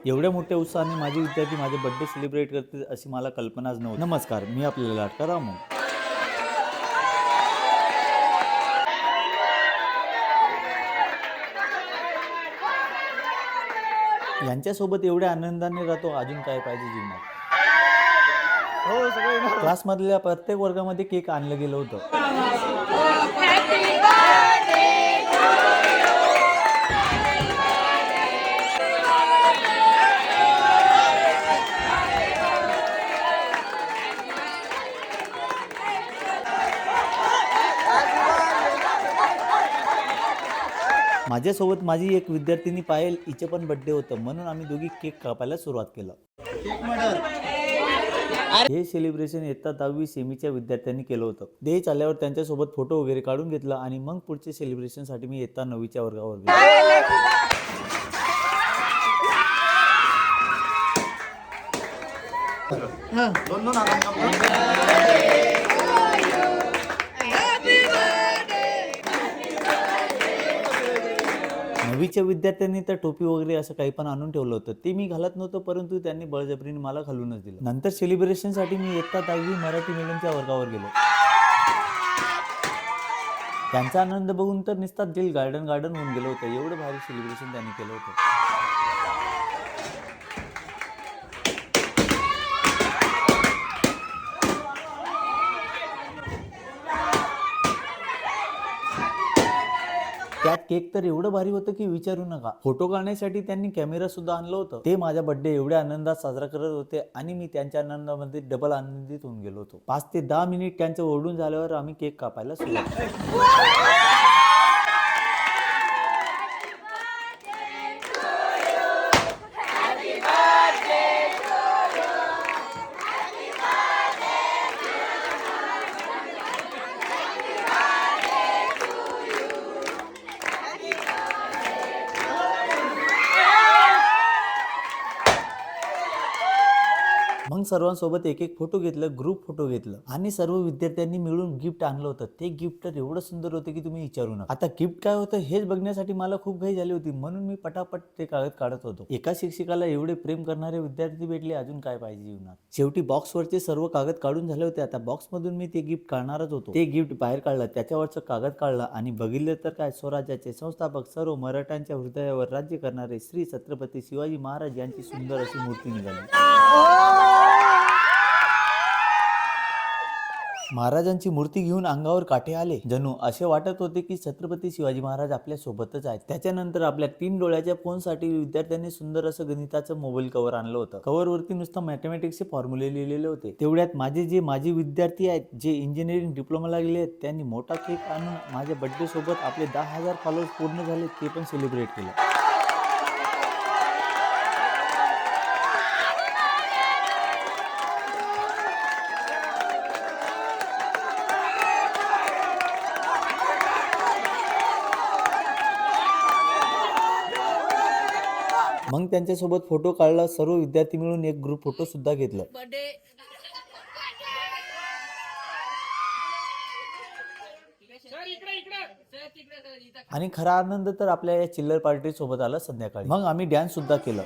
एवढ्या मोठ्या उत्साहाने माझे विद्यार्थी माझे बर्थडे सेलिब्रेट करतील अशी मला कल्पनाच नव्हती. नमस्कार, मी आपल्याला लाडका रामू. यांच्यासोबत एवढ्या आनंदाने राहतो, अजून काय पाहिजे जीवनात. क्लासमधल्या प्रत्येक वर्गामध्ये केक आणलं गेलं होतं. माझ्यासोबत माझी एक विद्यार्थिनी पायल, हिचे पण बर्थडे होतं, म्हणून आम्ही दोघी केक कापायला सुरुवात केलं. हे सेलिब्रेशन इयत्ता 10वी सेमीच्या विद्यार्थ्यांनी केलं होतं. देश आल्यावर त्यांच्यासोबत फोटो वगैरे काढून घेतला आणि मग पुढच्या सेलिब्रेशनसाठी मी इयत्ता 9वीच्या वर्गावर गेलो. नववीच्या विद्यार्थ्यांनी तर टोपी वगैरे असं काही पण आणून ठेवलं होतं. ते मी घालत नव्हतं, परंतु त्यांनी बळजबरीने मला घालूनच दिलं. नंतर सेलिब्रेशनसाठी मी इयत्ता 10वी मराठी मीडियमच्या वर्गावर गेलो. त्यांचा आनंद बघून तर नुसतं दिल गार्डन होऊन गेलं होतं. एवढं भारी सेलिब्रेशन त्यांनी केलं होतं. त्यात केक तर एवढं भारी होतं की विचारू नका. फोटो काढण्यासाठी त्यांनी कॅमेरा सुद्धा आणलं होतं. ते माझा बर्थडे एवढ्या आनंदात साजरा करत होते आणि मी त्यांच्या आनंदामध्ये डबल आनंदित होऊन गेलो होतो. 5 ते 10 मिनिट त्यांचं ओरडून झाल्यावर आम्ही केक कापायला सुरुवात केली. मग सर्वांसोबत एक एक फोटो घेतलं, ग्रुप फोटो घेतलं आणि सर्व विद्यार्थ्यांनी मिळून गिफ्ट आणलं होतं. ते गिफ्ट तर एवढं सुंदर होतं की तुम्ही विचारू नका. आता गिफ्ट काय होतं हेच बघण्यासाठी मला खूप घाई झाली होती, म्हणून मी पटापट ते कागद काढत होतो. एका शिक्षकाला एवढे प्रेम करणारे विद्यार्थी भेटले, अजून काय पाहिजे जीवनात. शेवटी बॉक्सवरचे सर्व कागद काढून झाले होते. आता बॉक्समधून मी ते गिफ्ट काढणारच होतो. ते गिफ्ट बाहेर काढलं, त्याच्यावरचं कागद काढलं आणि बघितलं तर काय, स्वराज्याचे संस्थापक, सर्व मराठ्यांच्या हृदयावर राज्य करणारे श्री छत्रपती शिवाजी महाराज यांची सुंदर अशी मूर्ती निघाली. महाराजांची मूर्ती घेऊन अंगावर काटे आले. जणू असे वाटत होते की छत्रपती शिवाजी महाराज आपल्या सोबतच आहेत. त्याच्यानंतर आपल्या 3 डोळ्याच्या फोनसाठी विद्यार्थ्यांनी सुंदर असं गणिताचं मोबाईल कव्हर आणलं होतं. कव्हरवरती नुसतं मॅथमॅटिक्सचे फॉर्म्युले लिहिलेले होते. तेवढ्यात माझे विद्यार्थी आहेत, जे इंजिनिअरिंग डिप्लोमाला गेले आहेत, त्यांनी मोठा केक आणून माझ्या बर्थडे सोबत आपले 10,000 फॉलोअर्स पूर्ण झाले ते पण सेलिब्रेट केलं. मग त्यांच्यासोबत फोटो काढला. सर्व विद्यार्थी मिळून एक ग्रुप फोटो सुद्धा घेतला. आणि खरा आनंद तर आपल्या या चिल्लर पार्टी सोबत आला संध्याकाळी. मग आम्ही डान्स सुद्धा केलं.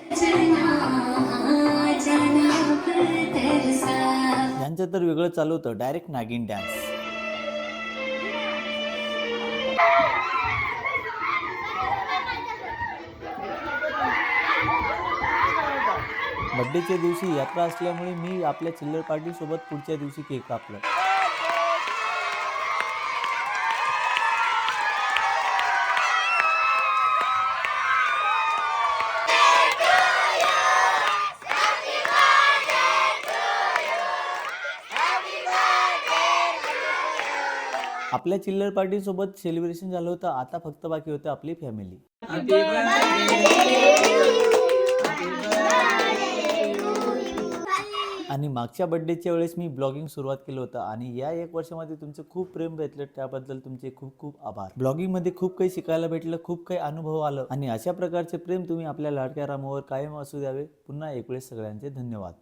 यांचं तर वेगळं चालू होतं, डायरेक्ट नागिन डान्स. बर्थडेच्या दिवशी यात्रा असल्यामुळे मी आपल्या चिल्लर पार्टी सोबत पुढच्या दिवशी केक कापला. आपल्या चिल्लर पार्टी सोबत सेलिब्रेशन झालं होतं. आता फक्त बाकी होतं आपली फॅमिली. आणि मागच्या बर्थडेच्या वेळेस मी ब्लॉगिंग सुरुवात केलं होतं आणि या 1 वर्षामध्ये तुमचं खूप प्रेम भेटलं, त्याबद्दल तुमचे खूप खूप आभार. ब्लॉगिंगमध्ये खूप काही शिकायला भेटलं, खूप काही अनुभव आलं आणि अशा प्रकारचे प्रेम तुम्ही आपल्या लाडक्या रामावर कायम असू द्यावे. पुन्हा एक वेळेस सगळ्यांचे धन्यवाद.